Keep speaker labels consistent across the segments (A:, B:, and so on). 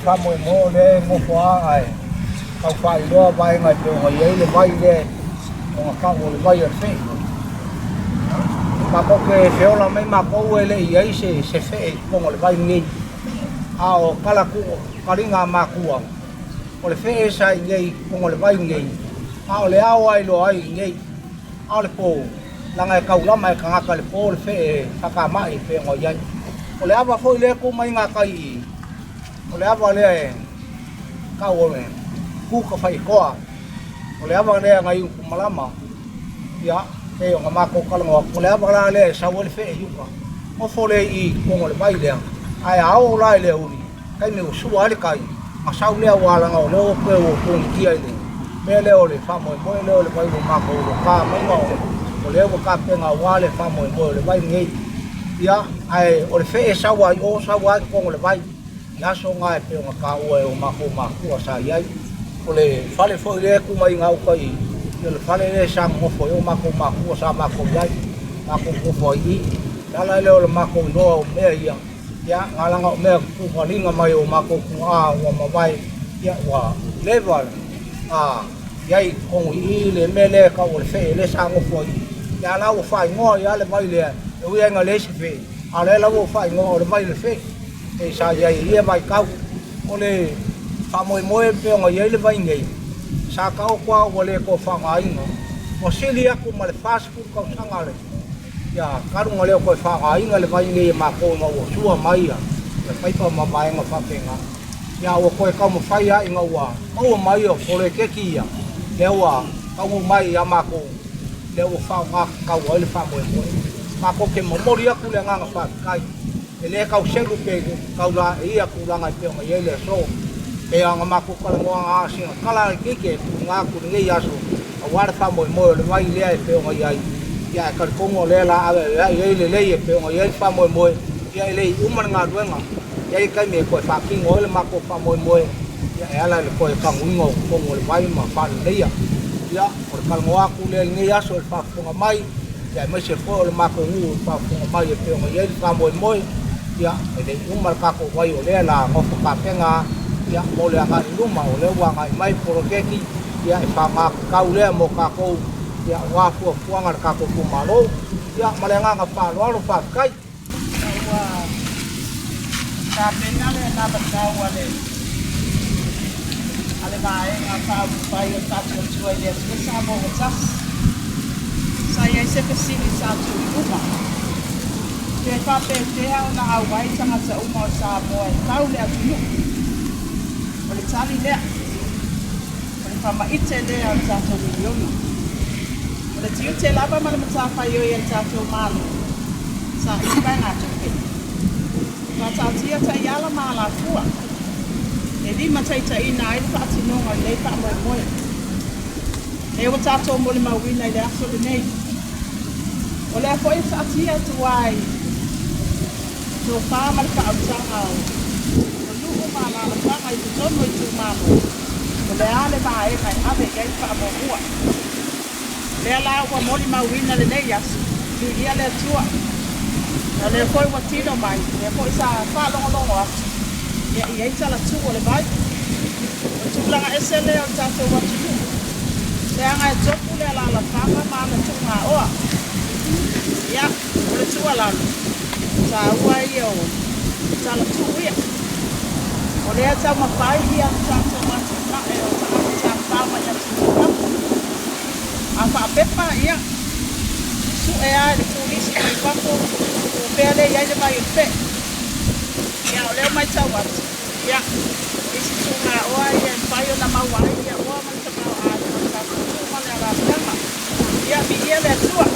A: fa mo le mo fa ai kau fa lo vai ngai pe ngai le vai le o ka o le vai fe ma ko ke fe ola mai ma ko le i se fe ko le vai ngai a o kala ku kalinga ma ku o le fe sa ngai ko le vai ngai a o le au ai lo ai ngai a le po langa ka ula mai ka ka le po le fe ka mai pe ngai o le ava foi le ko mai nga kai o le ava le ka o le ku ka fai ko o le ava le ngai ku malama ya e o ma ko ka o le ava le sa o le fe yu ka o fo le I ko le vai le ai au la le uni kai me su ale kai ma sa le wa la o le o pe o ko ki ai le me le o le fa mo le o le vai ma ko lo ka mai ngo o le o ka pe nga wa le fa mo le vai ngai ya ai o le fe sa wa o sa wa ko le vai ya so nga pe nga ka o ma ko sa ai o le fale foi le ku mai nga o kai le fale le sa mo foi o ma ko sa ma ko ai ma ko foi I la la le o ma ko no me ya nga la nga me ku ko linga mai o ma ko a o ma vai ya wa level ya I ko I le me le ka o le fe le sa mo foi ya la o fai ngo ya le vai le o ia nga le se fe a le la o fai ngo le mai le fe e sa ia ia mai ka o le fa mo pe ngo ia le vai ngai sa ka o kwa o le ko fa ngai ngo o se li aku ma le fast food ka sanga le ya ka ru le ko fa ngai nga le vai ngai ma ko ngo o sua mai ya le pai pa ma mai nga fa pe nga ya o ko ka mo fai ya nga wa o mai o ko le ke ki ya le wa ka mo mai ya ma ko le o fa nga ka o le fa mo ma ko ke mo mori aku le nga fa kai ele ka o selu pe ka la ia ku la nga pe nga ele so e nga ma ko ka nga si kala ke nga ku nge ya so a wa fa mo le mai le pe nga ya ka ko mo le la a ele le pe nga ye fa mo ya ele u man nga do nga ya ka me ko fa ki ngo le ma ko fa mo ya ala le ko ka ngo ko mo le mai ma fa le ya por ka ngo aku le nge ya so fa nga mai ya me se fo le ma ko ngu fa mai pe nga ye fa mo ya ele umar ka ko wai ole la ngo fa pe nga ya mo le nga luma ole wa nga mai poloketi ya fa nga ka ule mo ka ko ya wa fu nga ka ko Malo ya male nga fa lo fa kai wa ta pe nga le na ba ka wa le ale mai nga fa pai ta ko tsoi le sa mo sa saya se ke sini sa tu uma ke fa pe te na awai tanga sa uma sa mo tau le atu o le tali lea o le whamaite lea o tātou miliona o le tiu te lava ma le matawhai o i tātou Malo sa i kai ngā tuke ka tātia ta i ala mā la fua e lima taita ina ai le whaatinonga i lei wha moe e o tātou molimauina i le aso le nei o le a fo i whaatia tu ai tō whāma le whaautanga o ma la panga I tono I Itumalo o le ale ma e kai ave kai fa mo ua le la wa molimauina le nei as ki ia le tua le foi wa tino mai le foi sa fa longo ia ia tala tu o le vai o Tulaga ese le o tato wa tu le anga e topu le la panga ma le tu nga oa ia o le tua la sa ua ia o tala tu ia o le ata ma pai ia tato ma tu na e o ta pa ma ia tu a fa pepa ia su e a le polisi I papo o pele ia le mai pe ia o le mai tawa ia isi tu na o ai e pai o na mawai ia o ma ta pa a ta tu ma le la tama ia bi ia le tua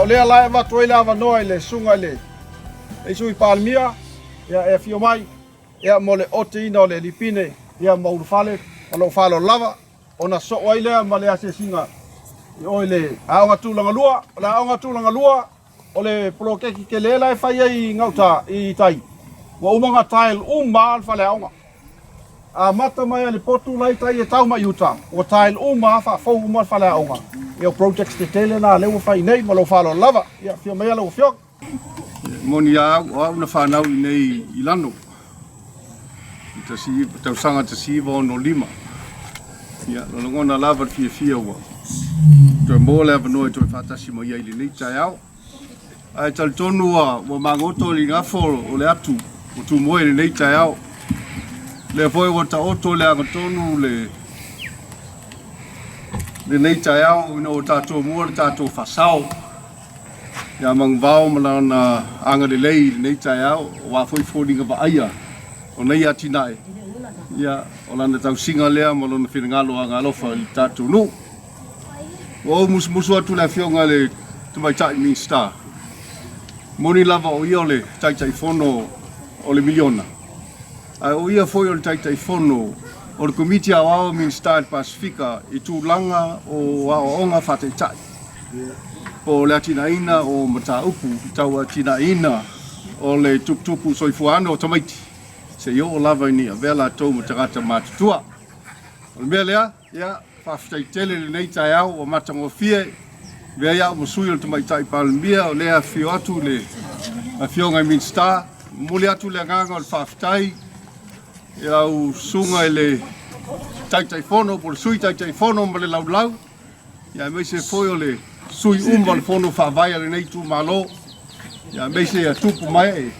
B: o lea lai wa toi la va le sunga le e Sui Palemia ia e fio mai ia mo le oteina o le lipine ia mo fale o lo falo lava ona so ai le ma le ase singa i o le aonga tūlanga lua o le aonga tūlanga lua o le polokeki ke le lai fai ai ngauta i tai wa umanga tile al Faleaoga a mata mai le potu lai tai e tau mai uta o tile fa fou mo Faleaoga ia projects te tele na le fai nei mo lo falo lava ia fio mai lo fio
C: moni a una whanau i nei i Lano. Tau sanga te siwa no lima. Ia, longona lava fia ua. Toi mō le avanoi toi whatasi mo iai li nei tai au. Ai tal tonu wa mangoto li ngafo o le atu. O tu moe li nei tai au. Le voi wa ta oto le agatonu le nei tai au no tato mua le tato fasao. Ya mang vau malana anga le lei nei tai au wa foi fodinga ba aia o nei ATINA'E ya o lana tau singa lea mo lona finangalo anga alofa i tatu nu o musu atu le afioga le mai tai mi star moni lava o ia le tai fono o le miliona ai o ia foi o le tai fono o le komiti ao mi star Pasifika i Tulaga o onga faateitai po le atinaina o mataupu taua atinaina o le tuputupu soifuano o tamaiti se yo lava ni vela to matagata matutua o le lea ia Vai Taele le nei tai au o matangofie vea ia mo sui o Sui Palemia o le afio atu le afioga min star muli atu le nganga o faafetai ia u sunga le tai fono po sui tai fono mo le laulau ia me se foi o le sui le fono faavaia le nei Itumalo ia me se tupu mai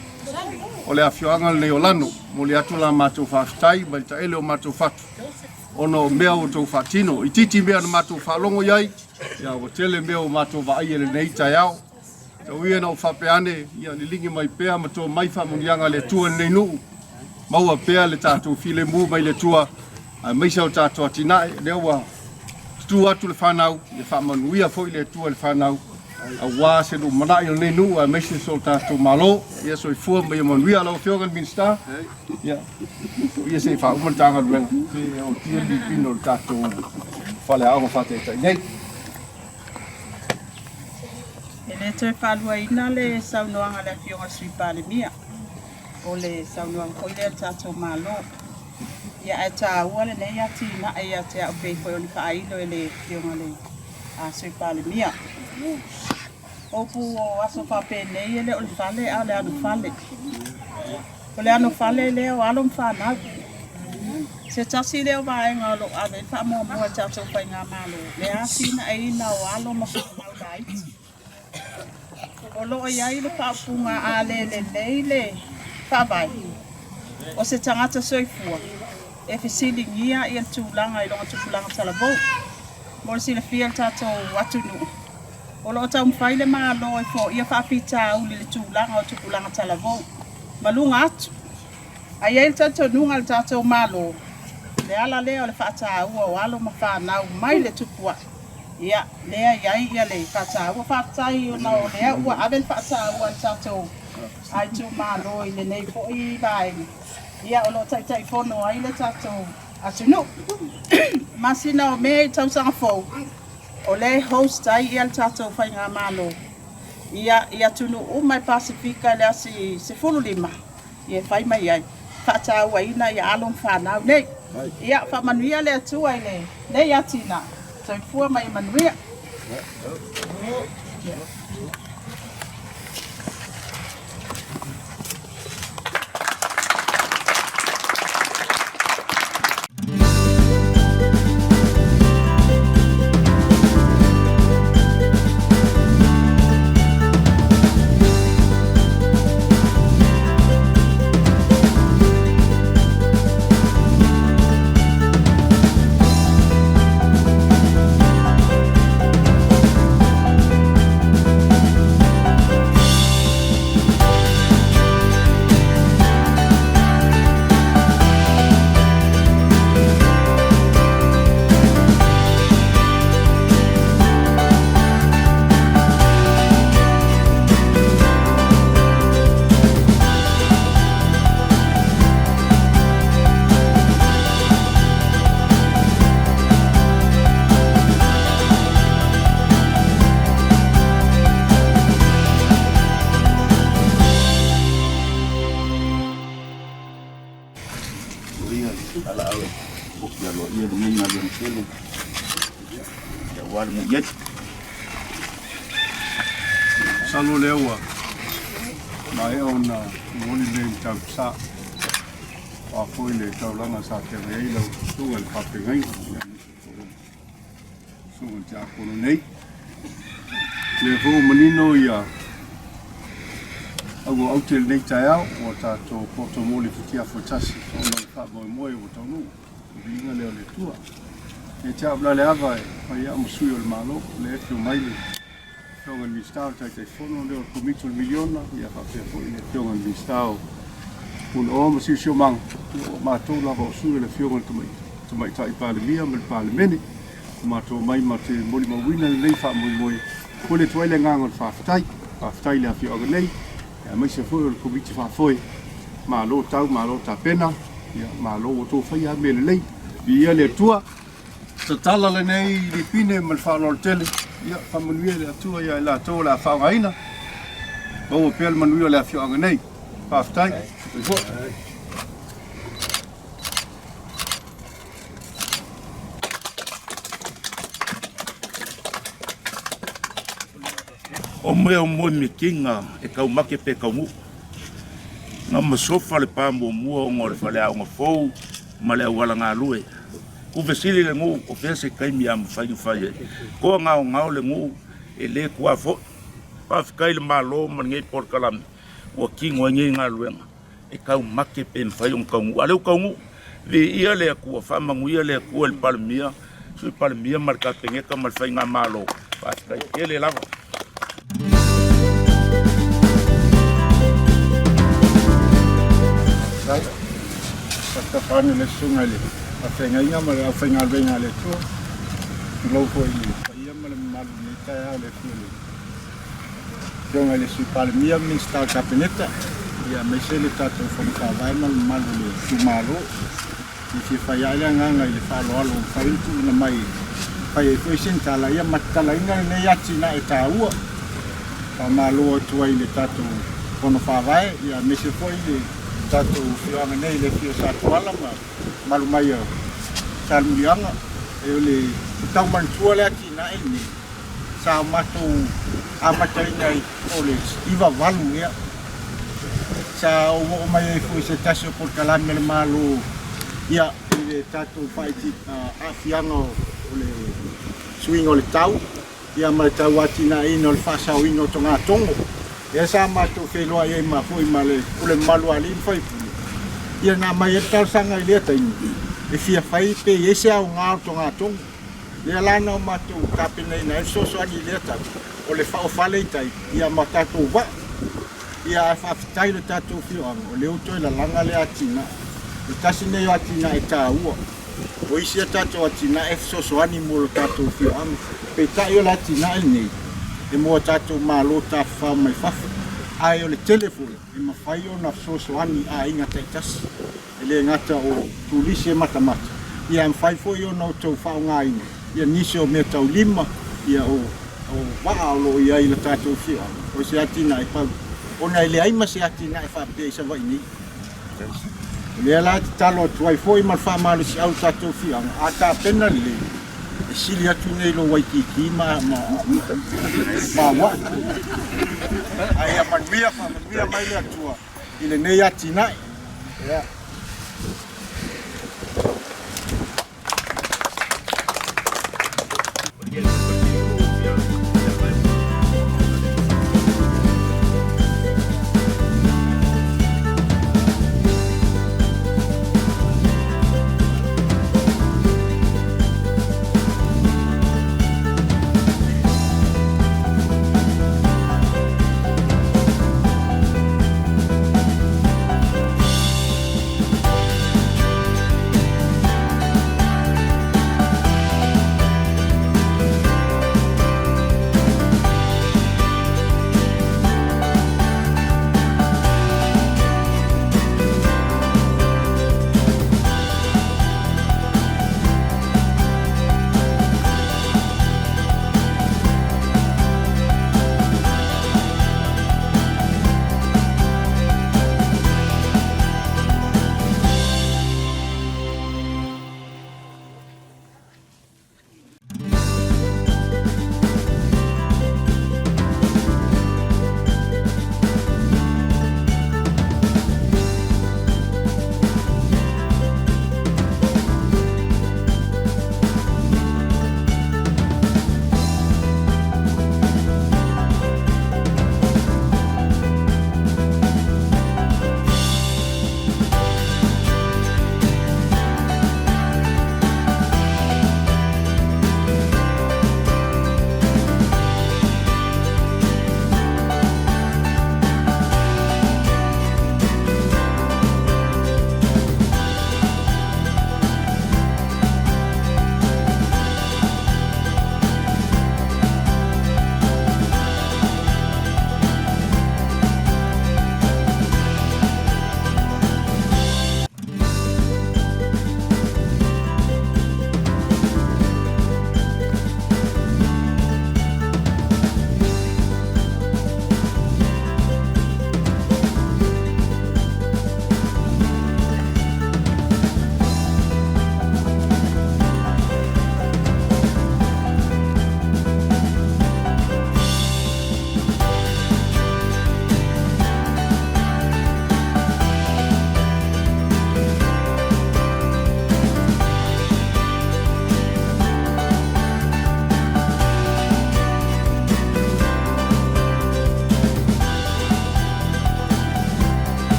C: o le afioaga le o Lano mo le atu la matou faafetai Vai Taele o matou fatu ono mea o tau fatino i titi mea na matou faalogo iai ia o tele mea o matou vaaia le nei tai au tau ia na o faapeane ia le ligi mai pea ma to mai faamuniaga le atua nei nuu maua pea le tatou filemu mai le tua a maisa o tatou ATINA'E le ua tu atu le whanau le whamanuia foi le tua le whanau a wā se no manai o nei nu a maisa so tatou Malo ia so i fua mai manuia alo afioga min star ia se whaumantanga ruenga o tia li pino le tatou Faleaoga faateitai nei
D: ele toi Faaluaina le saunoanga le afioga Sui Palemia o le saunoanga foi le tatou Malo ia e taua lenei ATINA'E ia te a'upei foi o le whaailo e le fioga le Sui Palemia o pu o aso faapea ele o le fale a le anu fale o le anu fale le o alo mfanau se tasi le o vaenga o lo ave faamoamoa tatou faiga malo le ATINA'E ina o alo ma fanau laiti o loo iai le faapuga a lelelei le faavai o se tagata soifua e fesiligia ia le tulaga i loga tupulaga talavou mo le silafia le tatou atunuu o loo taumafai le malo e fo'ia faapitauli le tulaga o tupulaga talavou maluga atu ai ai le tatonuga le tatou Malo le ala lea o le faataua o alo ma fanau mai le tupua ia lea iai ia le faataua faatatai ona o lea ua ave le faataua le tatou Itumalo i lenei fo'i vaega ia o loo taitai fono ai le tatou atunuu masina o mea i tausaga fou o le host ai ia le tatou faiga Malo ia tunuu mai Pasifika le asi 15 ia fai mai ai faatauaina ia alo fanau nei ia faamanuia le atua i le nei ATINA'E soifua mai manuia
E: Tetele. Ya wal mu yet.
C: Faasaleleaga mai ona moni le tamsa wa foi le Tulaga sa te rei lo sunga le faapea sunga te akono nei le fu manino ia au te nei tai au o tato poto moli fitia fotasi ona le faamoemoe o taunu vinga leo le tua e te abla le ava ai a Sui o le Malo le fio mai le fiongan vistao tai tai fono leo POLOKETI MILIONA ia faapea foi le fiongan vistao un o si sio mang ma to la vo Sui le fiongan mai tai Palemia me Palemene ma to mai ma te molimauina le faamoemoe ko le toile ngangon faafetai le afioga nei ya mai se foi o POLOKETI faafoi Malo tau Malo tapena ia Malo o to fai a mele lei ia le tua tatala le nei li pine mal Faaleleia ia famanuia le atua ia la to la Fausiaina o pel manuia le afioga nei faafetai
E: O mea o moe me kinga e kau make pe kau mu. Nga masofa le pa mo mua o ngore Faleaoga fou ma le awala ngā lue. Ku vesili le ngu o fese kaimi a mwhai e. Ko ngao le ngu e le kua fo. Pa whikai le Malo ma ngei porkalami. Ua kingo e ngei ngā luenga. E kau make pe mwhai o kau ngu. Aleu kau ngu. Ve ia le kua whamangu ia le kua le Palemia. Sui Palemia marka pengeka malwhai ngā Malo. Pa whikai ke le lava.
B: Tapane le sunga le afenga inga ma afenga venga le tu lo ko ia ma le malu ni tai le fili jonga le Sui Palemia min sta capinetta ia me se le tato fo ka vai ma malu le Itumalo ni se fa ia nga le fa lo fitu na mai fa e foi sin tala ia matala inga ne ya ATINA'E taua fa Malo tu ai le tato kono fa vai ia me se foi le tato afioaga nei le fesoasoani ma malu mai salmulianga e le tau mantua le ATINA'E ni sa matou amataina o le iva valu ia sa o mai e foi se tasi o porkalami le Malo ia le tato faiti afianga o le swinga o le tau ia ma le tau ATINA'E no le faasaoina o tonga tongo ia sa matou feloa ia ma foi ma le malu ali fai ia na mai e talsanga i lea taini e fia fai pe e se au ngā tonga tongo ia lana o matou tapenei na e fesoasoani i lea tau o le whaofale i tai ia ma tatou wa ia e whawhitai le tatou fioanga o le utoi la langa le ATINA'E e tasi nei o ATINA'E taua o isi a tatou ATINA'E fesoasoani mo le tatou fioanga pe tai o le ATINA'E nei e mo tatou Malo tawhau mai whafu ai o le telefone e mawhai o na fesoasoani a inga taitasi e le ngata o tulisi e matamata ia mwhai foi o na tau whao ngāina ia nisi o mea tau lima ia o waa o lo ia i le tatou fia o se ATINA'E pau ona i le aima se ATINA'E faapea i sa vai ni le ala te talo atu ai foi ma whaamalo si au tatou fia a ta pena le e sili atu nei lo waikiki ma wa ai a manuia mai le atua i le nei ATINA'E ia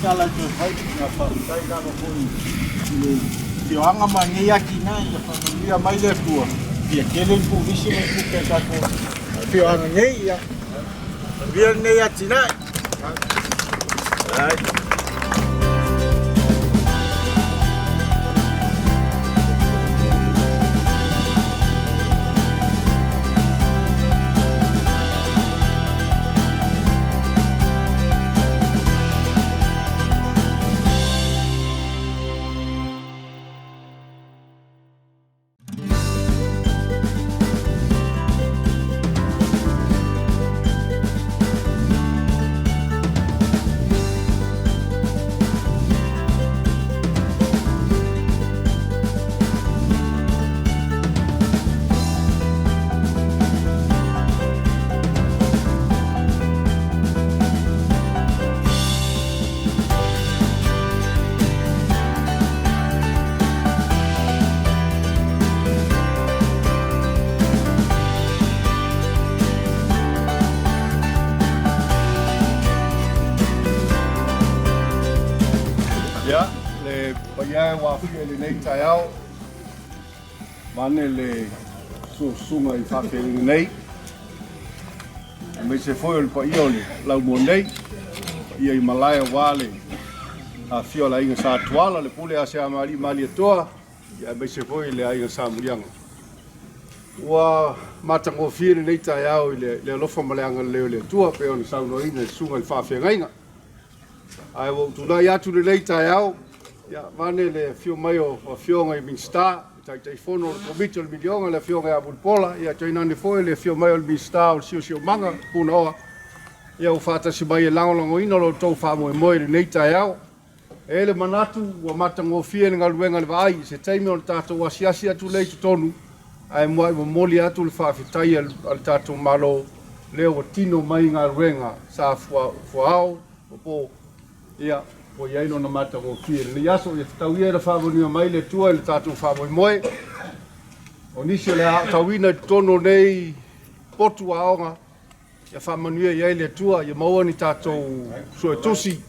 B: tala tu vai na Fausiaina no foi afioaga manei ATINA'E ia whamalia mai le tua. Ia kele ku visi mai ku ke kako afioaga nei ia. Via nei ATINA'E. Right. Ya, le paya wa le nei taiao. Mane le sunga I faapea nei. Me se foi o paio le lau mo nei. Ia I malaya wale. A fiola inga sa tuala le pule ase amali mali toa. Ia me se foi le inga sa murianga. Wa matango fire nei taiao le lofa maleanga le tua pe on sauno ina sunga I faapea ngainga. Ai wo Tulaga atu le lei taiao ia vane le fio mai o afioga I minsta tai fono o komite o miliona le afioga ia bulpola ia toinani foi le fio mai o minsta o sio manga puna oa ia o fatasi mai e langolangoina lo tou faamoemoe le nei taiao e le manatu ua matagofia le galuega le vaai se taimi o le tatou asiasi atu le totonu ae moai momoli atu le faafetai a le tatou malo lea ua tino mai galuega sa fuaao o po ia o ia ino na mata o fie le yaso ia tauia le faavonia mai le tua le tatou faamoemoe o nisi le tauina tono nei potu aoga ia faamanuia iai le tua ia maua ni tatou soetusi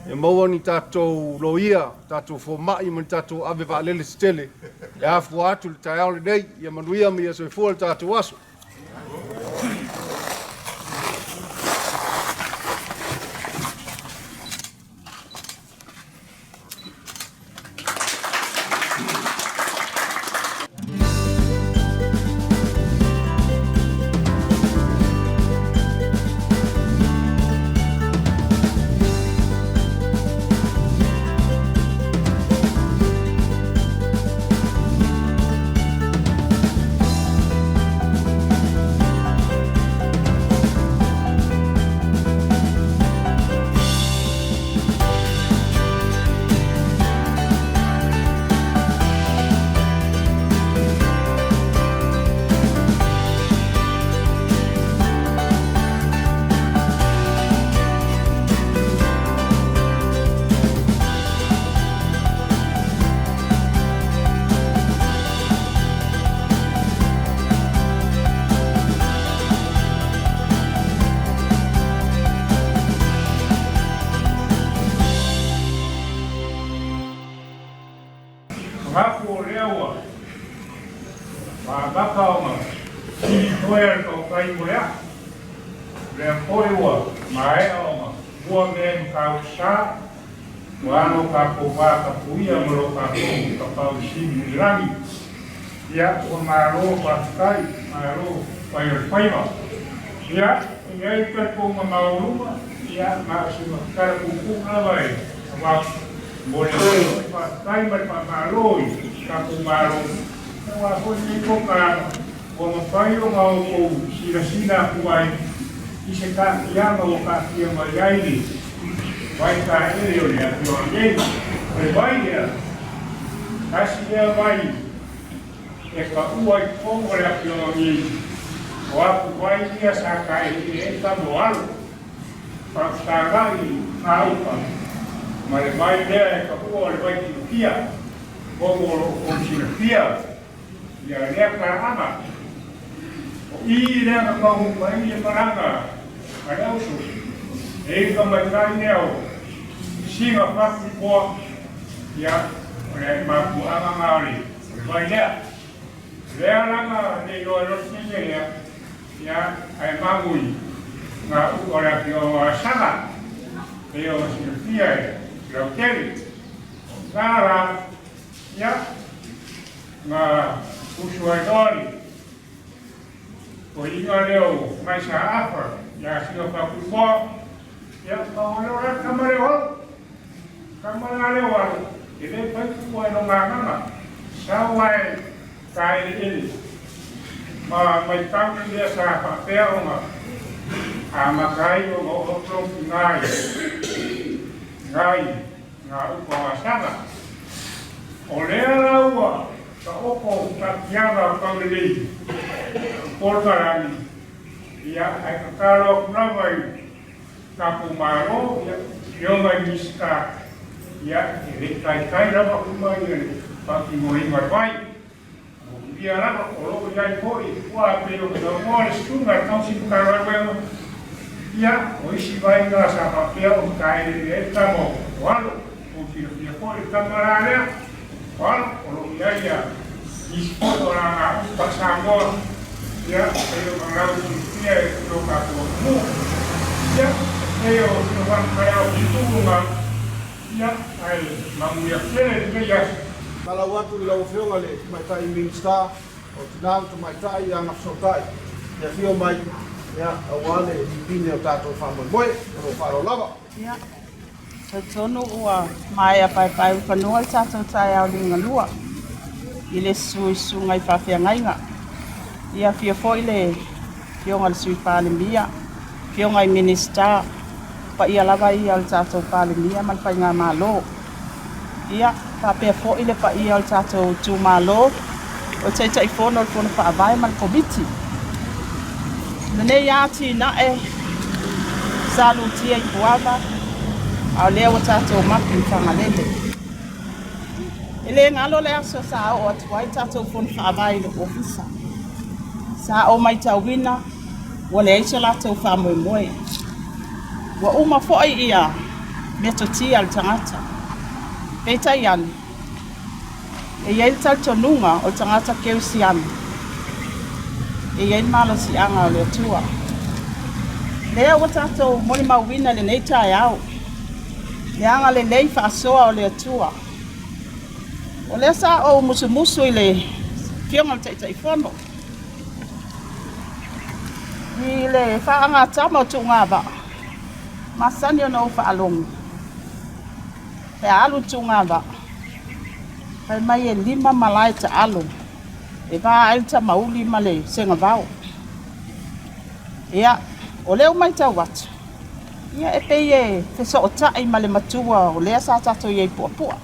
B: ia maua ni tatou loia tatou fomaʻi ma ni tatou ave vaalele setele e afua atu le taeao lenei ia manuia ma ia soifua le tatou aso.
F: Rapo lewa, baka oma, toer to kai mulea, le poiwa, mai oma, bua men kausa, wano kapopa kapuia molo kapu kapau sini lagi, ya o Malo paskai, Malo paima, ya ngai pepo mauruma, ya masuk kara kuku awai, awak boleh paskai berpamalo, kapu Malo, awak pun ikutkan, paio mau sila kuai, isekat yang mau kasih yang Vai Taele oleh afioaga, vai kasih vai, uai pun oleh afioaga, waktu vai dia sakai kita Malo, Faasaga Aukuso, vai dia oleh vai Turquia, como Turquia, ya dia kerana, dia mau vai kerana, Faleaoga. Eka mai neo, singa whaku koa ia ole maku anga ngaori vai lea lea langa ne loa rosi lea ia ai mangui ngā ukora ki o sanga e o sinofia e rau keri ngāra ia ngā usuai dori ko inga leo mai sa afa ia singa whaku koa ia kaolora kamare hau kamare leo alu ele pai ko no nganga sa wai kai ele ma mai tau ni sa faapea nga a makai o otro ngai nga uko asana ole raua ta oko ta kiara Faaleleia portarani ia ai karo navai kapumaro ia mai miska ia ele kai rava kumai pa ki moi vai ia rava o lo ia foi qua pero que no mole stunga tão se cara vai ia hoje vai na sa faapea o kai ele tamo Malo o tiro ia foi camarada Malo o lo ia disposto na passamo ia eu não tinha no capo ia eu não vai para o Itumalo ia ai mamuia fere ia
B: Kalau waktu di lau afioga le mai tai minsta o tinau tu mai tai anga sotai ya fio mai ya awale di pine o tato whamoimoe o wharo lava.
D: Ia, sa tonu ua mai a pai whanua i tātou tai au ringa lua. I le sui sungai whawhiangainga. Ia fia foi le fionga le Sui Palemia, fionga i minista, pa ia lava i al tātou Palemia man pai ngā Malo. Ia, faapea fo'i le pa ia o tātou Itumalo, o teita i fono le fono whaavai man komiti. Nenei ATINA'E, salutia i Puapua, au lea o tātou maki i Faaleleia. Ele ngalo le aso sa o atuai tātou fono whaavai le ofisa. Sa o mai tauwina, wa le aisa lātou whamoemoe. Wa uma fo'i ia, me totia al tangata. Peita ian, e iei tal tonunga o tangata keu sian. E iei malo si anga o le atua. Lea o tatou molimauina le nei tae au. Le anga le nei faasoa o le atua. O le sa o musumusu i le fionga le teita i fono. I le faanga tama o tungava. Masani o no faalongu. Pe alu tungava. Pe mai e 5 malai ta alu. E va alta mauli male senga vau. Ia, o leo mai tau watu. Ia e pe e fesoasoani male matua o lea sa tato iei Puapua.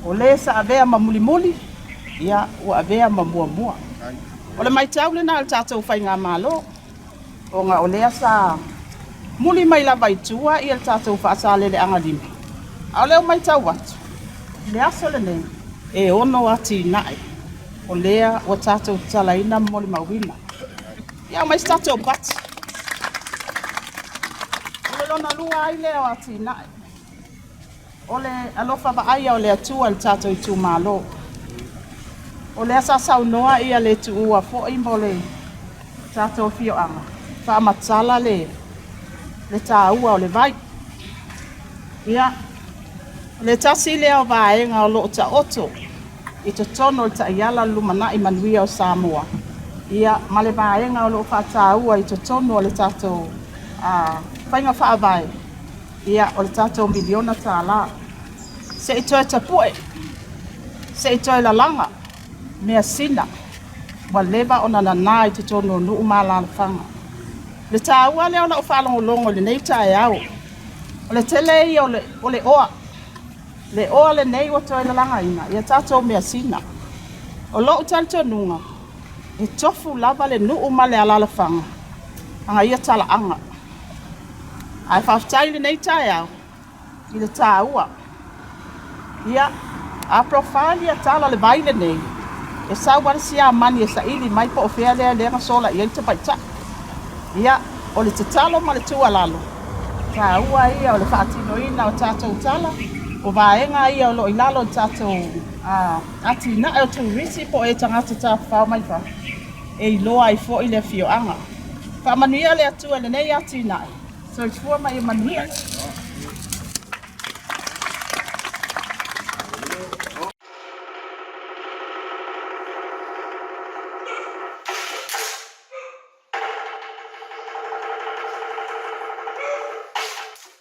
D: O lea sa avea ma mulimuli. Ia, o avea ma muamua. O le mai tau le na al tato fai ngā Malo. O ngā o lea sa muli mai la vaitua i al tato Faasaleleaga Numera. Au leo mai tau watu. Le aso le nei. E ono ATINA'E. O lea o tātou talaina molimauina. Ia mai tātou pati. O le lona lua ai lea o ATINA'E. O le alofa vaaia o le atua le tātou Itumalo. O lea sa saunoa ia le tuua fo'i mo le tātou afioaga. Faamatala le taua o le vai. Ia. Le tasi lea o vaenga o loo ta oto. I te tono o ta iala lumana i manuia o Samoa. Ia ma le vaenga o loo whataua i te tono o le tātou whainga whaavai. Ia o le tātou miliona TALA. Se i toi tapue. Se i toi lalanga. Mea sina. Wa leva o nanana i te tono o nuu malana whanga. Le taua lea o na o whalongolongo le nei tae au. O le tele i o le oa. Le oa le nei o toi lalanga ina. Ia tātou mea sina. O lo utalto nunga. E tofu lava le nuu ma le alala whanga. Anga ia tala anga. Ai whaftai le nei tae au. I le taua. Ia a profalia tala le vai le nei. E sa warisi a mani e sa ili mai po ofea lea lenga sola i eita paita. Ia o le tatalo ma le tua lalo. taua ia o le faatinoina o tatou tala o vaenga ia o lo i lalo tatou ATINA'E o turisi po e tangata tawhao mai fa e iloa i le afioaga faamanuia le atua lenei ATINA'E so i fua mai e manuia